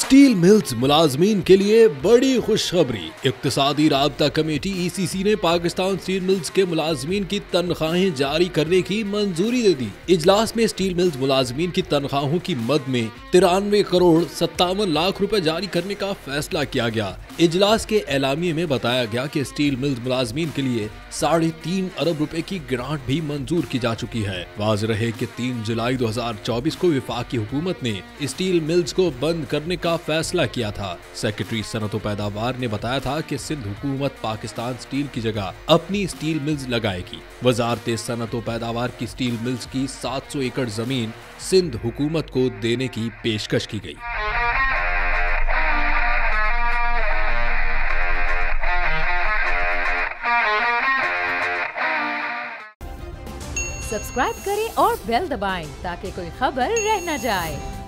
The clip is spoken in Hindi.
स्टील मिल्स मुलाजमीन के लिए बड़ी खुशखबरी। इक्तिसादी राबता कमेटी ECC ने पाकिस्तान स्टील मिल्स के मुलाजमीन की तनख्वाहें जारी करने की मंजूरी दे दी। इजलास में स्टील मिल्स मुलाजमीन की तनख्वाहों की मद में 93 करोड़ 57 लाख रुपए जारी करने का फैसला किया गया। इजलास के एलामिये में बताया गया कि स्टील मिल्स मुलाजमीन के लिए 3.5 अरब रुपए की ग्रांट भी मंजूर की जा चुकी है। वाज़ रहे कि 3 जुलाई 2024 को वफाकी हुकूमत ने स्टील मिल्स को बंद करने का फैसला किया था। सेक्रेटरी सनअत व पैदावार ने बताया था कि सिंध हुकूमत पाकिस्तान स्टील की जगह अपनी स्टील मिल्स लगाएगी। वजारत सनअत व पैदावार की स्टील मिल्स की 700 एकड़ जमीन सिंध हुकूमत को देने की पेशकश की गई। सब्सक्राइब करें और बेल दबाएं ताकि कोई खबर रह न जाए।